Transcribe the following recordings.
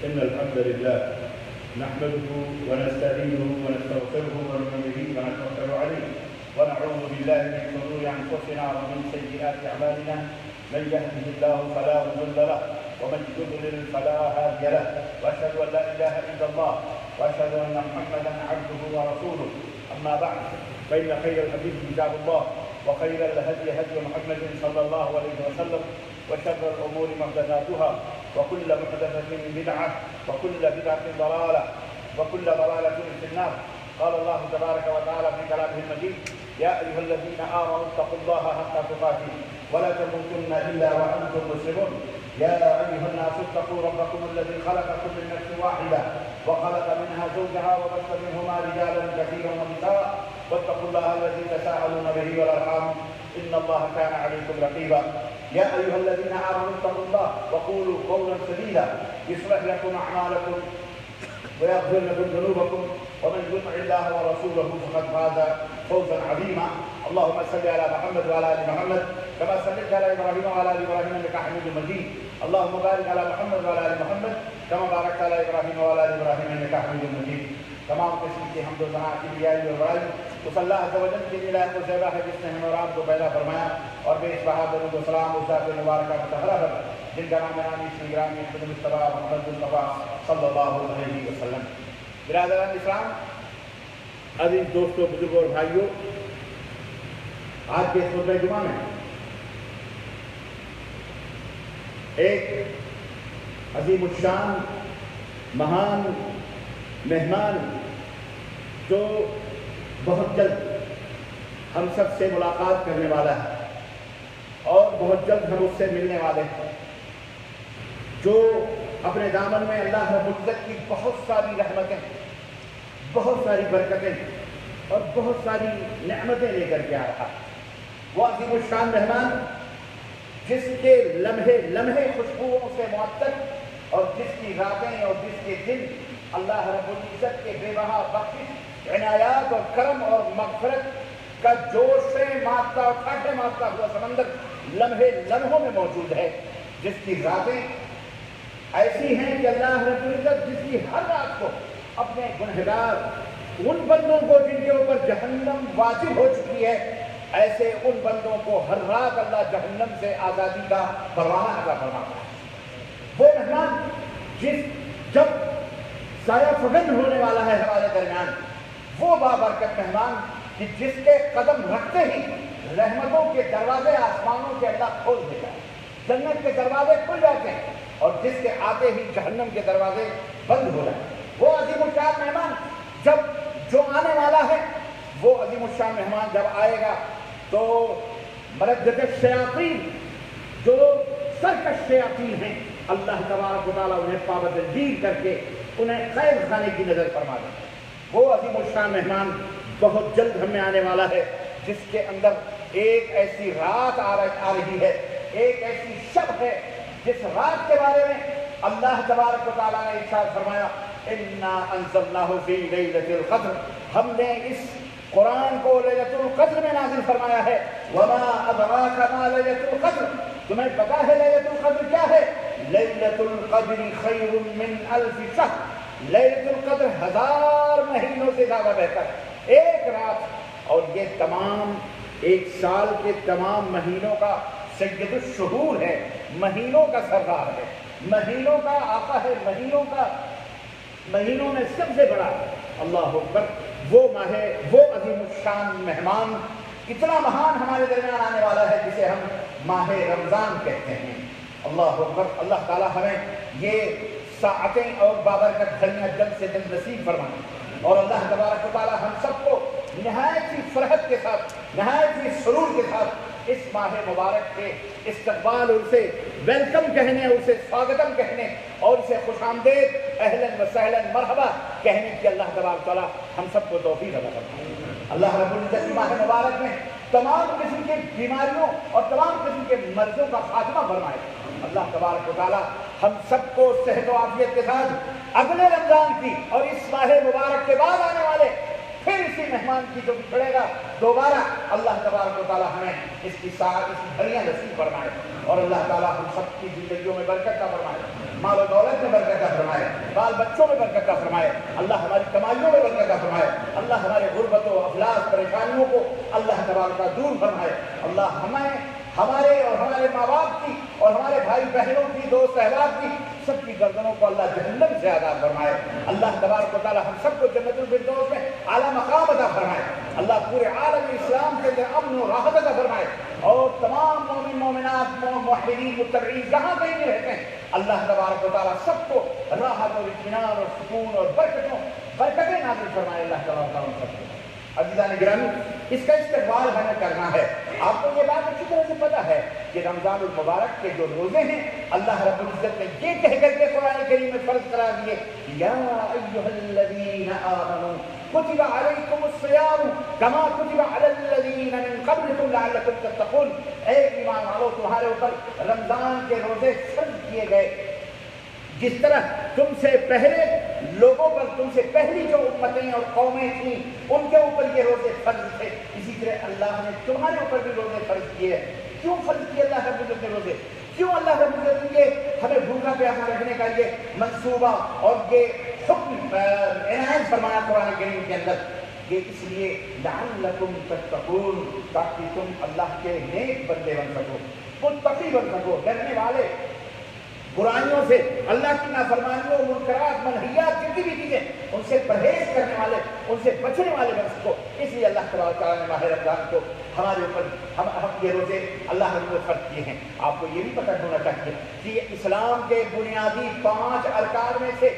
إن الحمد لله نحمده ونستعينه ونستغفره ونؤمن به ونتوكل عليه ونعوذ بالله من شرور أنفسنا ومن سيئات أعمالنا من يهده الله فلا مضل له ومن يضلل فلا هادي له وأشهد أن لا إله إلا الله وأشهد أن محمدا عبده ورسوله أما بعد فإن خير الحديث كتاب الله وخير الهدي هدي محمد صلى الله عليه وسلم وشر الأمور محدثاتها وكل محدثة بدعة وكل بدعة ضلالة وكل ضلالة في النار. قال الله تبارك وتعالى في كلامه المجيد: يا أيها الذين آمنوا اتقوا الله حق تقاته ولا تموتن إلا وأنتم مسلمون. يا أيها الناس اتقوا ربكم الذي خلقكم من نفس واحدة وخلق منها زوجها وبث منهما رجالا كثيرا ونساء واتقوا الله الذي تساءلون به والأرحام إن الله كان عليكم رقيبا. يا أيها الذين آمنوا اتقوا الله وقولوا قولا سديدا يصلح لكم أعمالكم ويغفر لكم ذنوبكم ومن يطع الله ورسوله فقد فاز فوزا عظيما. اللهم صل على محمد وعلى ال محمد كما صليت على ابراهيم وعلى ال ابراهيم انك حميد مجيد. اللهم بارك على محمد وعلى ال محمد كما باركت على ابراهيم وعلى ال ابراهيم انك حميد مجيد. تمام قسم کی حمد و ثنا کی بیائی اور بڑائی اس اللہ عز و جل کی الہ کو زیبہ ہے جس نے ہم اور آپ کو پیدا فرمایا اور بے اسباہ درود و سلام اس ذات مبارکہ متحرہ ہے جن کا نام نامی اسم گرامی احمد مصطفیٰ محمد مصطفیٰ صلی اللہ علیہ وسلم. برادران اسلام، عزیز دوستوں، بزرگوں اور بھائیوں، آج کے خطبہ جمعہ میں ایک عظیم الشان مہان مہمان جو بہت جلد ہم سب سے ملاقات کرنے والا ہے اور بہت جلد ہم اس سے ملنے والے ہیں، جو اپنے دامن میں اللہ رب العزت کی بہت ساری رحمتیں، بہت ساری برکتیں اور بہت ساری نعمتیں لے کر کے آ رہا ہے. وہ عظیم الشان مہمان جس کے لمحے لمحے خوشبوؤں سے معطر اور جس کی راتیں اور جس کے دن اللہ رب العزت کے بے بہا بخشش، عنایات اور کرم اور مغفرت کا جوش سے مارتا اور کھاٹے مارتا ہوا سمندر لمحے لمحوں میں موجود ہے، جس کی راتیں ایسی ہیں کہ اللہ رب العزت جس کی ہر رات کو اپنے گنہگار ان بندوں کو جن کے اوپر جہنم واجب ہو چکی ہے، ایسے ان بندوں کو ہر رات اللہ جہنم سے آزادی کا پروانہ عطا فرماتا ہے. وہ مہمان جب سایہ فگن ہونے والا ہے ہمارے درمیان، وہ بابرکت مہمان کہ جس کے قدم رکھتے ہی رحمتوں کے دروازے آسمانوں کے اللہ کھول دیتا ہے، جنت کے دروازے کھل جاتے ہیں اور جس کے آتے ہی جہنم کے دروازے بند ہو رہے ہیں. وہ عظیم الشان مہمان جو آنے والا ہے، وہ عظیم الشان مہمان جب آئے گا تو مردد الشیاطین، جو سرکش شیاطین ہیں، اللہ تبارک و تعالیٰ انہیں پابندگیر کر کے انہیں قید خانے کی نظر فرما دیں. وہ عظیم الشان مہمان بہت جلد ہم میں آنے والا ہے، جس کے اندر ایک ایسی رات آ رہی ہے، ایک ایسی شب ہے جس رات کے بارے میں اللہ تبارک و تعالیٰ نے ارشاد فرمایا: انا انزلناہ فی لیلۃ القدر، ہم نے اس قرآن کو لیلۃ القدر میں نازل فرمایا ہے. وما ادراک ما لیلۃ القدر، تمہیں پتا ہے لیلۃ القدر کیا ہے؟ لیلۃ القدر خیر من الف شہر، لیلۃ القدر 1000 مہینوں سے زیادہ بہتر ہے. ایک رات، اور یہ تمام ایک سال کے تمام مہینوں کا سید الشہور ہے، مہینوں کا سردار ہے، مہینوں کا آقا ہے، مہینوں میں سب سے بڑا ہے. اللہ اکبر. وہ ماہ، وہ عظیم الشان مہمان اتنا مہان ہمارے درمیان آنے والا ہے جسے ہم ماہ رمضان کہتے ہیں. اللہ اکبر. اللہ تعالیٰ ہمیں یہ ساعتیں اور بابرکت گھڑیاں جلد سے جلد نصیب فرمائیں اور اللہ تبارک و تعالیٰ ہم سب کو نہایت ہی فرحت کے ساتھ، نہایت ہی سرور کے ساتھ اس ماہ مبارک کے استقبال، اسے ویلکم کہنے، اسے سواگتم کہنے اور اسے خوش آمدید، اہلاً و سہلاً مرحبا کہنے کی اللہ تبارک تعالیٰ ہم سب کو توفیق عطا فرمائے. اللہ رب العزت کی ماہ مبارک میں تمام قسم کی بیماریوں اور تمام قسم کے مرضوں کا خاتمہ فرمائے. اللہ تبارک و تعالیٰ ہم سب کو صحت و عافیت کے ساتھ اگلے رمضان کی اور اس ماہ مبارک کے بعد آنے والے پھر اسی مہمان کی جو بچھڑے گا دوبارہ اللہ تبارک و تعالیٰ ہمیں اس کی گھڑیاں نصیب فرمائے اور اللہ تعالیٰ ہم سب کی زندگیوں میں برکت کا فرمائے. مال و دولت میں برکت فرمائے، بال بچوں میں برکت فرمائے، اللہ ہماری کمائیوں میں برکت فرمائے، اللہ ہمارے غربت و افلاس پریشانیوں کو اللہ تبارک و تعالیٰ دور فرمائے، اللہ ہمارے اور ہمارے ماں باپ کی اور ہمارے بھائی بہنوں کی، دوست احباب کی، سب کی گردنوں کو اللہ جہنم سے آزاد فرمائے، اللہ تبارک و تعالیٰ ہم سب کو جنت الفردوس میں اعلیٰ مقام عطا فرمائے، اللہ پورے عالم اسلام کے اندر امن و راحت عطا فرمائے، اور تمام مومن مومنات موحدین متبعین جہاں کہیں بھی رہتے ہیں اللہ تبارک و تعالیٰ سب کو راحت اور اطمینان اور سکون اور برکتیں نازل فرمائے اللہ تبارک و تعالیٰ سب کو۔ عزیزان گرامی، اس کا استقبال ہمیں کرنا ہے۔ آپ کو یہ بات اچھی طرح سے پتہ ہے کہ رمضان المبارک کے جو روزے ہیں اللہ رب العزت نے یہ کہہ کر کے قرآن کریم میں فرض قرار دیے، یا ایھا الذین آمنوا کتب علیکم الصیام کما کتب علی الذین من قبلکم لعلکم تتقون، اے ایمان والو تمہارے اوپر رمضان کے روزے فرض کیے گئے جس طرح تم سے پہلے لوگوں پر، تم سے پہلی جو امتیں اور قومیں تھیں ان کے اوپر یہ روزے فرض تھے، اسی طرح اللہ نے تمہارے اوپر بھی روزے فرض کیے۔ کیوں فرض کیے اللہ رب العزت نے روزے؟ کیوں اللہ رب العزت نے ہمیں بھوکا پیاسا رکھنے کا یہ منصوبہ اور یہ حکم عنایت فرمایا قرآن کریم کے اندر؟ یہ اس لیے لعلکم تتقون، تاکہ تم اللہ کے نیک بندے بن سکو، متقی بن سکو، ڈرنے والے، برائیوں سے، اللہ کی نافرمانیوں، منکرات، منہیات، جتنی بھی چیزیں ان سے پرہیز کرنے والے، ان سے بچنے والے بن سکو۔ اس لیے اللہ تبارک و تعالیٰ نے ماہ رمضان کو ہمارے اوپر ہم یہ روزے اللہ نے فرض کیے ہیں۔ آپ کو یہ بھی پتہ ہونا چاہیے کہ یہ اسلام کے بنیادی 5 ارکان میں سے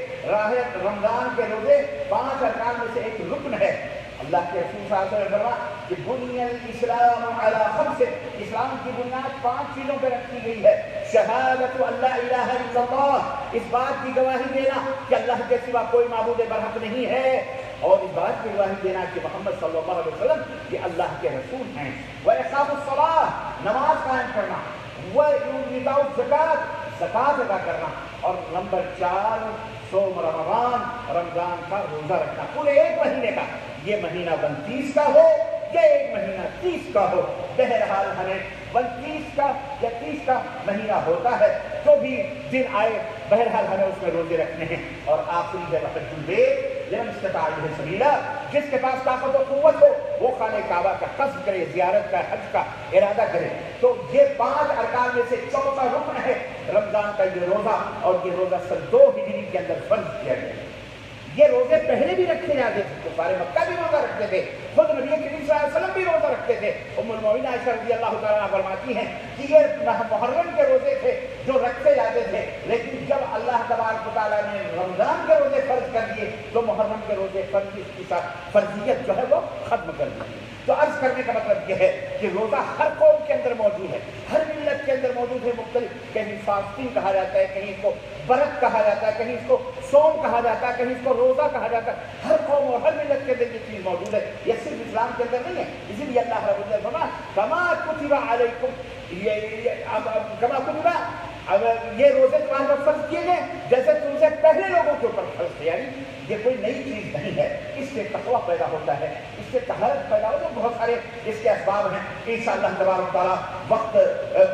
رمضان کے روزے 5 ارکان میں سے ایک رکن ہے۔ اللہ کے رسول صلی اللہ علیہ وسلم نے فرمایا کہ بنی الاسلام علی 5، اسلام کی بنیاد 5 چیزوں پہ رکھی گئی ہے۔ شہادت ان لا الہ الا اللہ، اس بات کی گواہی دینا کہ اللہ کے سوا کوئی معبود برحق نہیں ہے، اور اس بات کی گواہی دینا کہ محمد صلی اللہ علیہ وسلم یہ اللہ کے رسول ہیں۔ واقام الصلاۃ، نماز قائم کرنا، وایتاء الزکوٰۃ، زکوٰۃ ادا کرنا، اور نمبر 4 صوم رمضان، رمضان کا روزہ رکھنا پورے ایک مہینے کا، یہ مہینہ 29 کا ہو یا ایک مہینہ 30 کا ہو، بہرحال ہمیں 29 کا یا 30 کا مہینہ ہوتا ہے جو بھی دن آئے بہرحال ہمیں اس میں روزے رکھنے ہیں۔ اور آخری ہے وقت البیت لمن استطاع الیہ سبیلا، جس کے پاس طاقت و قوت ہو وہ خانہ کعبہ کا قصد کرے، زیارت کا، حج کا ارادہ کرے۔ تو یہ 5 ارکان میں سے چوتھا رکن ہے رمضان کا یہ روزہ، اور یہ روزہ سن 2 ہجری کے اندر فرض کیا گیا۔ یہ روزے پہلے بھی رکھے جاتے تھے، تو سارے مکہ بھی روزہ رکھتے تھے، خود نبی کریم صلی اللہ علیہ وسلم بھی روزہ رکھتے تھے۔ ام المؤمنین عائشہ رضی اللہ تعالیٰ عنہا فرماتی ہیں کہ یہ محرم کے روزے تھے جو رکھے جاتے تھے، لیکن جب اللہ تبارک و تعالیٰ نے رمضان کے روزے فرض کر دیے تو محرم کے روزے فرض کی فرضیت جو ہے وہ ختم کر دی۔ تو عرض کرنے کا مطلب یہ ہے کہ روزہ ہر قوم کے اندر موجود ہے، ہر ملت کے اندر موجود ہے، مختلف، کہیں فاسٹنگ کہا جاتا ہے، کہیں اس کو برت کہا جاتا ہے، کہیں اس کو صوم کہا جاتا ہے، کہیں اس کو روزہ کہا جاتا ہے۔ ہر قوم اور ہر ملت کے اندر یہ چیز موجود ہے، یہ صرف اسلام کے اندر نہیں ہے۔ اسی لیے اللہ رب العزت فرمایا کما کتب علیکم، کما کتب، اب یہ روزے تمہارے پر فرض کیے گئے جیسے تم سے پہلے لوگوں کے اوپر فرض تھے، یعنی یہ کوئی نئی چیز نہیں ہے، اس سے تقویٰ پیدا ہوتا ہے، اس سے طہارت پیدا ہوتا ہے، بہت سارے اس کے اسباب ہیں۔ انشاءاللہ تبارک تعالیٰ وقت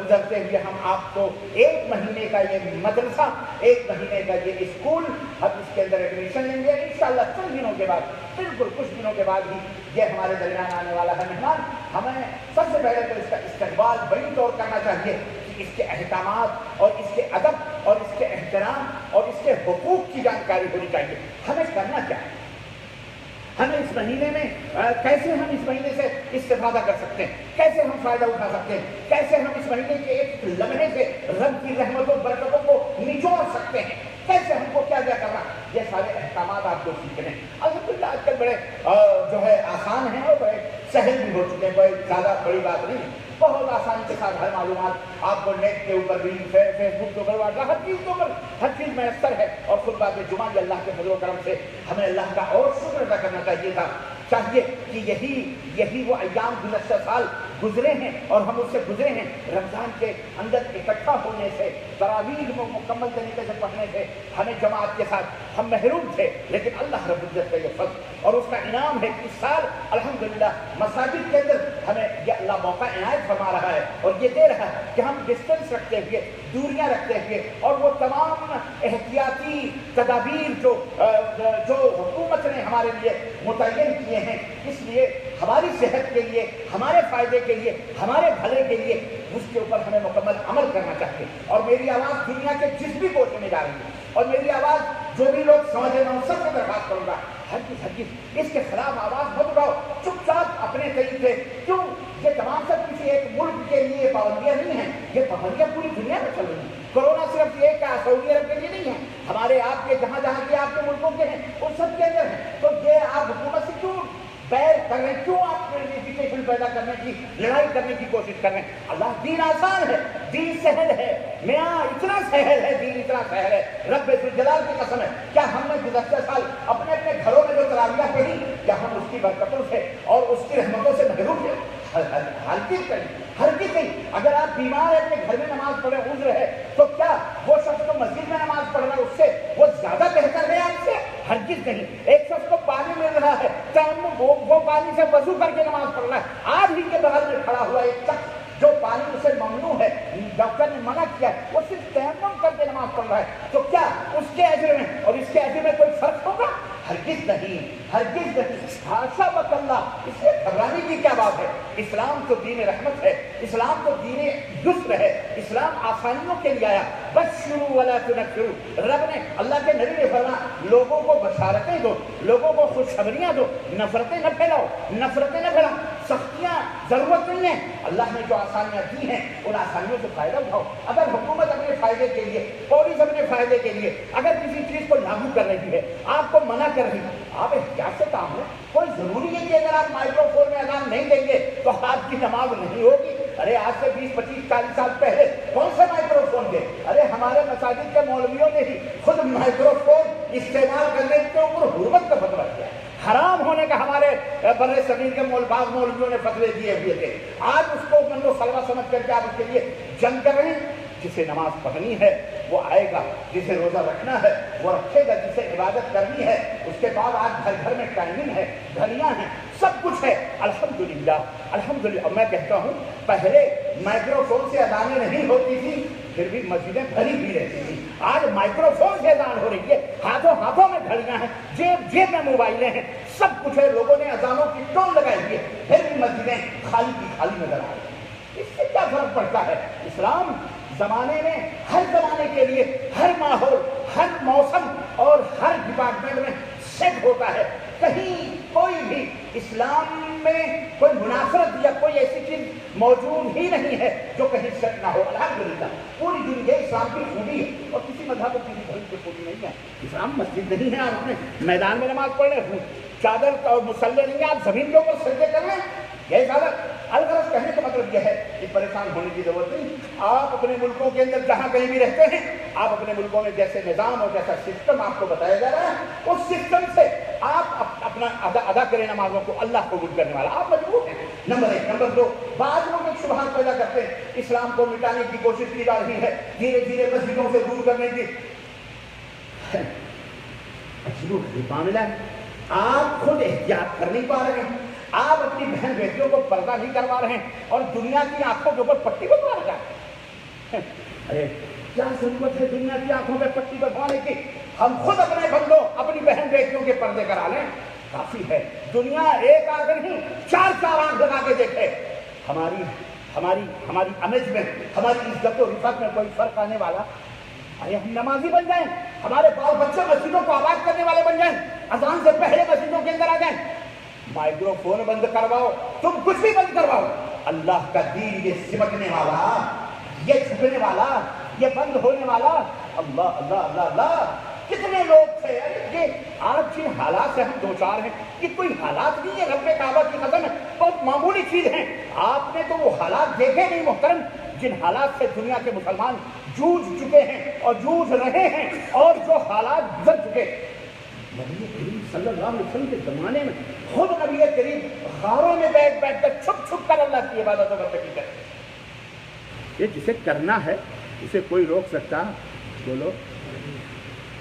گزرتے ہوئے ہم آپ کو 1 مہینے کا یہ مدرسہ، 1 مہینے کا یہ اسکول، ہم اس کے اندر ایڈمیشن لیں گے انشاءاللہ چند دنوں کے بعد، بالکل کچھ دنوں کے بعد ہی یہ ہمارے درمیان آنے والا ہے مہمان۔ ہمیں سب سے پہلے تو اس کا استقبال بڑی طور کرنا چاہیے کہ اس کے احکامات اور اس کے ادب اور اس کے احترام اور اس کے حقوق کی جانکاری ہونی چاہیے۔ ہمیں کرنا کیا ہے، ہمیں اس مہینے میں کیسے ہم اس مہینے سے استفادہ کر سکتے ہیں، کیسے ہم فائدہ اٹھا سکتے ہیں، کیسے ہم اس مہینے کے ایک لمحے سے رب کی رحمتوں برکتوں کو نچوڑ سکتے ہیں، کیسے ہم کو کیا کرنا، یہ سارے احکامات آپ کو سیکھنے ہیں۔ الحمدللہ آج کل بڑے جو ہے آسان ہیں اور بڑے سہل بھی ہو چکے ہیں، بڑے زیادہ بڑی بات نہیں، بہت آسانی کے ساتھ ہر معلومات آپ کو نیٹ کے اوپر بھی، فیس بک کے اوپر، ہر چیز کے اوپر ہر چیز میسر ہے۔ اور خطبہ جمعہ بھی اللہ کے فضل و کرم سے ہمیں اللہ کا اور شکر ادا کرنا چاہیے کہ یہی وہ ایام گزشتہ سال گزرے ہیں اور ہم اس سے گزرے ہیں، رمضان کے اندر اکٹھا ہونے سے، تراویح کو مکمل طریقے سے پڑھنے سے، ہمیں جماعت کے ساتھ ہم محروم تھے، لیکن اللہ رب العزت کا یہ فضل اور اس کا انعام ہے کہ اس سال الحمدللہ مساجد کے اندر ہمیں یہ اللہ موقع عنایت فرما رہا ہے اور یہ دے رہا ہے کہ ہم ڈسٹینس رکھتے ہوئے، دوریاں رکھتے ہوئے اور وہ تمام احتیاطی تدابیر جو حکومت نے ہمارے لیے متعین کیے ہیں، اس لیے ہماری صحت کے لیے، ہمارے فائدے کے لیے، ہمارے بھلے کے لیے اس کے اوپر ہمیں مکمل عمل کرنا چاہیے۔ اور میری آواز دنیا کے جس بھی کونے میں جا رہی ہے اور میری آواز جو بھی لوگ سمجھ رہے ہیں ان سب سے درخواست کروں گا، ہرگز اس کے خلاف آواز مت اٹھاؤ، چپ چاپ اپنے طریقے سے۔ کیوں؟ یہ تمام سب کسی ایک ملک کے لیے پابندیاں نہیں ہیں، یہ پابندیاں پوری دنیا میں چل رہی ہیں۔ کورونا صرف ایک سعودی عرب کے لیے نہیں ہے، ہمارے آپ کے جہاں جہاں کے آپ کے ملکوں کے ہیں ان سب کے اندر ہیں۔ تو یہ آپ حکومت سے کیوں بیر کر رہے ہیں؟ کیوں آپ ایجوکیشن پیدا کرنے کی، لڑائی کرنے کی کوشش کر رہے ہیں؟ اللہ دین آسان ہے، دین سہل ہے، میاں اتنا سہل ہے، دین اتنا سہل ہے، رب ذوالجلال کی قسم ہے۔ کیا ہم نے گزشتہ سال اپنے اپنے گھروں میں جو تراویح پڑھی، کیا ہم اس کی برکتوں سے اور اس کی رحمتوں سے محروم ہیں؟ ہرگز نہیں۔ اگر آپ بیمار ہیں، اپنے گھر میں نماز پڑھے، عذر ہے، تو کیا وہ شخص جو مسجد میں نماز پڑھ رہا ہے اس سے وہ زیادہ بہتر ہے آپ سے؟ ہرگز نہیں۔ ایک شخص کو پانی مل رہا ہے، وہ پانی سے وضو کر کے نماز پڑھ رہا ہے، آج ہی کے بغل میں کھڑا ہوا ایک شخص جو پانی اسے ممنوع ہے، ڈاکٹر نے منع کیا ہے، وہ صرف تیمم کر کے نماز پڑھ رہا ہے، تو کیا اس کے اجر میں اور اس کے اجر میں کوئی فرق ہوگا؟ ہرگز نہیں، ہرگز نہیں۔ حاشا وکلا، اس سے گھبرانے کی کیا بات ہے؟ اسلام تو دین رحمت ہے، اسلام تو دین یسر ہے، اسلام آسانیوں کے لیے آیا۔ بشروا ولا تنفروا، رب نے، اللہ کے نبی نے فرمایا لوگوں کو بشارتیں دو، لوگوں کو خوشخبریاں دو، نفرتیں نہ پھیلاؤ، نفرتیں نہ پھیلاؤ، سختیاں ضرورت نہیں ہے۔ اللہ نے جو آسانیاں دی ہیں ان آسانیوں سے فائدہ اٹھاؤ۔ اگر حکومت اپنے فائدے کے لیے، پولیس اپنے فائدے کے لیے اگر کسی چیز کو لاگو کر رہی ہے، آپ کو منع کر رہی ہے، آپ احتیاط سے کام لیں۔ کوئی ضروری ہے کہ اگر آپ مائکرو فون میں اذان نہیں دیں گے تو آپ کی نماز نہیں ہوگی۔ ارے آج سے 20 25 40 سال پہلے کون سے مائکرو فون تھے؟ ارے ہمارے مساجد کے مولویوں نے ہی خود مائکرو فون استعمال کرنے کے اوپر حرمت کا فتویٰ کیا، حرام ہونے کا ہمارے بر صغیر کے بعض مولویوں نے فتوے دیے ہوئے تھے۔ آج اس کو من و سلوا سمجھ کر کے آپ اس کے لیے جنگ کر رہے ہیں۔ جسے نماز پڑھنی ہے وہ آئے گا، جسے روزہ رکھنا ہے وہ رکھے گا، جسے عبادت کرنی ہے اس کے بعد آج گھر گھر میں ٹائمنگ ہے، گھڑیاں ہیں، سب کچھ ہے، الحمدللہ الحمدللہ۔ اور میں کہتا ہوں پہلے مائکرو فون سے اذانیں نہیں ہوتی تھی پھر بھی مسجدیں بھری بھی رہتی تھی، آج مائکرو فون سے اذان ہو رہی ہے، ہاتھوں ہاتھوں میں گھڑیاں ہیں، جیب جیب میں موبائلیں ہیں، سب کچھ ہے، لوگوں نے اذانوں کی ٹون لگائی ہوئی ہے، پھر بھی مسجدیں خالی کی خالی نظر آ رہی ہیں۔ اس سے کیا فرق پڑتا ہے؟ اسلام زمانے میں ہر زمانے کے لیے، ہر ماحول، ہر موسم اور ہر ڈپارٹمنٹ میں سیٹ ہوتا ہے۔ کہیں کوئی بھی اسلام میں کوئی منافرت یا کوئی ایسی چیز موجود ہی نہیں ہے جو کہیں سیٹ نہ ہو۔ الحمدللہ پوری دنیا اسلام کی خوبی ہے اور کسی مذہب اور کسی دھرم کی خوبی نہیں ہے۔ اسلام مسجد نہیں ہے، آپ نے میدان میں نماز پڑھ رہے ہیں، چادر اور مصلی نہیں ہے، آپ زمین کے اوپر سجدے کر رہے ہیں، یہ عبادت۔ الغرض کہنے کا مطلب یہ ہے کہ پریشان ہونے کی ضرورت نہیں۔ آپ اپنے ملکوں کے اندر جہاں کہیں بھی رہتے ہیں، آپ اپنے ملکوں میں جیسے نظام اور جیسا سسٹم آپ کو بتایا جا رہا ہے اس سسٹم سے آپ اپنا ادا کریں نمازوں کو، اللہ قبول کرنے والا آپ مجبور ہیں۔ نمبر 1۔ نمبر 2، بعض لوگ ایک شبہات پیدا کرتے ہیں، اسلام کو مٹانے کی کوشش کی جا رہی ہے، دھیرے دھیرے مسجدوں سے دور کرنے کی۔ عجیب معاملہ ہے، آپ خود احتیاط کر نہیں پا رہے ہیں، آپ اپنی بہن بیٹیوں کو پردہ نہیں کروا رہے ہیں اور دنیا کی آنکھوں کے اوپر پٹی بنوا رہے ہیں۔ ارے کیا ضرورت ہے دنیا کی آنکھوں پہ پٹی بنوانے کی؟ ہم خود اپنے بندوں، اپنی بہن بیٹیوں کے پردے کرا لیں، کافی ہے۔ دنیا ایک آنکھ نہیں 4 آنکھ لگا کے دیکھے، ہماری امیج میں، ہماری عزت و رفعت میں کوئی فرق آنے والا؟ ارے ہم نمازی بن جائیں، ہمارے بال بچے مسجدوں کو آباد کرنے والے بن جائیں، اذان سے پہلے مسجدوں کے اندر آ جائیں۔ مائکرو فون بند کرواؤ، تم کچھ بھی بند کرواؤ، اللہ کا دین یہ سمٹنے والا، یہ چھپنے والا، یہ بند ہونے والا، اللہ اللہ اللہ اللہ۔ کتنے لوگ تھے، یہ آج جن حالات سے ہم دوچار ہیں یہ کوئی حالات نہیں ہے، رب کعبہ کی قسم ہے بہت معمولی چیز ہیں۔ آپ نے تو وہ حالات دیکھے نہیں محترم جن حالات سے دنیا کے مسلمان جوجھ چکے ہیں اور جوجھ رہے ہیں، اور جو حالات گزر چکے۔ نبی کریم صلی اللہ علیہ وسلم کے زمانے میں خود نبی کریم غاروں میں بیٹھ بیٹھ کر چھپ چھپ کر اللہ کی عبادت و بندگی کرتے۔ یہ جسے کرنا ہے اسے کوئی روک سکتا؟ بولو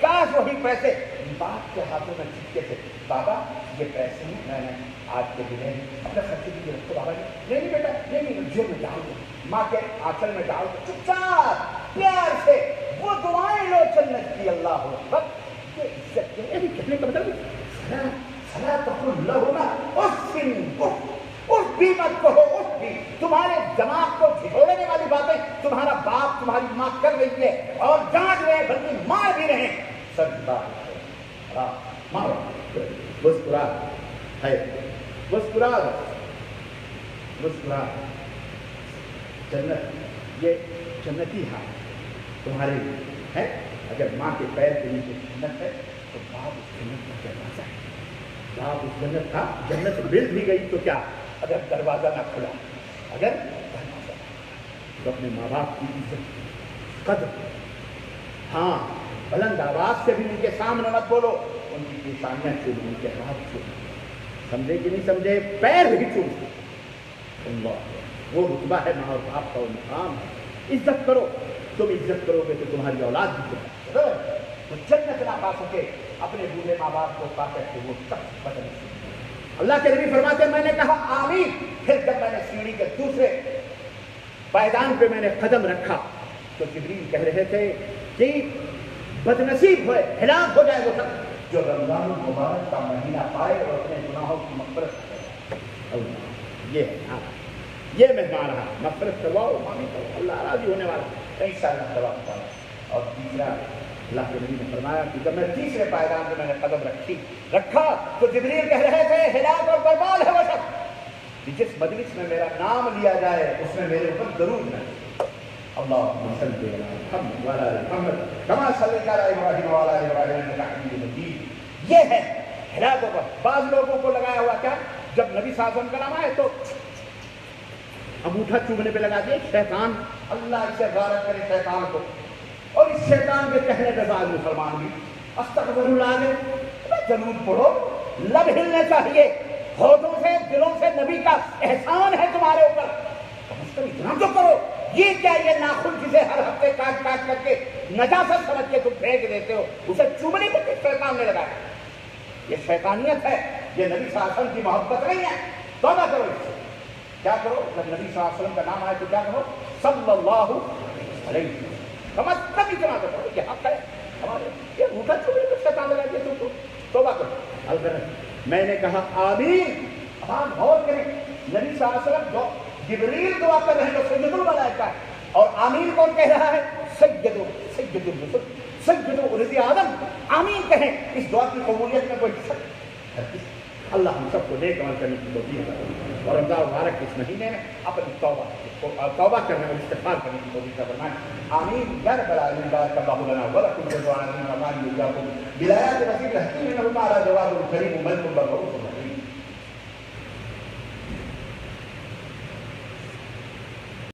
کاش وہی پیسے باپ کے ہاتھوں میں چھٹکے تھے، بابا یہ پیسے ہیں، میں نے آج کے دن اپنے خرچے کے لیے رکھو، بابا جی نہیں بیٹا نہیں جیب میں ڈال دو، ماں کے آنچل میں ڈال دو، چپ چاپ پیار سے وہ دعائیں لو جنت کی۔ اللہ اکبر، یہ عزت کہنے کا مطلب فلا تقل لهما اف، اف بھی مت کہو، اف بھی، تمہارے دماغ کو جھگوڑنے والی باتیں تمہارا باپ تمہاری ماں کر رہی ہے اور ڈانٹ رہے بلکہ مار بھی رہے ہیں، سب بات مارو، مسکرا ہے، مسکرا مسکرا، جنت یہ جنتی ہاں تمہارے لیے ہے۔ اگر ماں کے پیر کے نیچے جنت ہے تو باپ اس جنت کا دروازہ ہے، باپ اس جنت کا، جنت مل بھی گئی تو کیا اگر دروازہ نہ کھلا، اگر دروازہ تو اپنے ماں باپ کی عزت قدر، ہاں بلند آواز سے بھی ان کے سامنے مت بولو، ان کی پیشانیاں چومو، ان کے ہاتھ چومو، سمجھے کہ نہیں سمجھے، پیر بھی چومو، اللہ وہ رتبہ ہے ماں اور باپ کا، وہ مقام ہے، عزت کرو، تم عزت کرو گے تو تمہاری اولاد بھی کرو، وہ جنت نہ پا سکے اپنے بوڑھے ماں باپ کو پا کر کے وہ سب بدل سکے۔ اللہ کے نبی فرماتے ہیں میں نے کہا آمین، پھر جب میں نے سیڑھی کے دوسرے پائدان پہ میں نے قدم رکھا تو جبریل کہہ رہے تھے کہ بدنصیب ہوئے، ہلاک ہو جائے وہ سب جو رمضان المبارک کا مہینہ پائے اور اپنے گناہوں کی مغفرت کرے۔ اللہ یہ ہے یہ مہمان رہا، مغفرت کرواؤ، مانی کرو، اللہ راضی ہونے والا کئی سال کرواتا ہے۔ اور تیسرا اللہ کے نبی نے فرمایا کہ جب میں تیسرے پائدان پہ میں نے قدم رکھا تو جبریل کہہ رہے تھے ہلاک اور برباد ہے وہ سب، جس مجلس میں میرا نام لیا جائے اس میں میرے اوپر درود نہ اللہم صلی علی محمد وعلی آل محمد کما صلیت علی ابراہیم وعلی آل ابراہیم انک حمید مجید۔ یہ ہے ہلاک اور بعض لوگوں کو لگایا ہوا کیا، جب نبی صلی اللہ علیہ وسلم کا نام آئے تو انگوٹھا چومنے پہ لگا دیا، شیطان، اللہ اسے غارت کرے شیطان کو، اور اس شیطان کے کہنے پہ بعض مسلمان بھی استغفر اللہ نے درود پڑھو، لب ہلنے چاہیے، ہونٹوں سے دلوں سے نبی کا احسان ہے تمہارے اوپر، اتنا تو کرو۔ یہ کیا یہ ناخن جسے ہر ہفتے کاٹ کاٹ کر کے نجاست سمجھ کے تم پھینک دیتے ہو، اسے چومنے کو کس شیطان نے لگایا؟ یہ شیطانیت ہے، یہ نبی صلی اللہ علیہ وسلم کی محبت نہیں ہے، توبہ کرو اس سے۔ کیا کرو جب نبی صلی اللہ علیہ وسلم کا نام آئے تو کیا کرو، صلی اللہ علیہ وسلم، کم اتنا تو کرو، یہ حق ہے ہمارے، یہ انگوٹھا چومنے کو شیطان لگا دیا تم کو، توبہ کرو۔ البتہ میں نے کہا آمین، ہاں غور کریں، نبی صلی اللہ علیہ وسلم جو جبریل دعا کر رہے ہیں تو سید الملائکہ ہے، اور آمین کون کہہ رہا ہے، سید الرسل، سید ولد آدم، آمین کہیں، اس دعا کی قبولیت میں کوئی شک ہے؟ اللہ ہم سب کو نیک عمل کرنے کی توفیق عطا اور رمضان مبارک اس مہینے میں اپنی توبہ کرنے اور استغفار کرنے کی توفیق عطا فرمائے، آمین یا رب العالمین۔ بارک اللہ لنا ولکم جزاء عن رمضان وإياكم بلآيات وسيلة إنه تعالى جواد كريم ملك بر رؤوف رحيم۔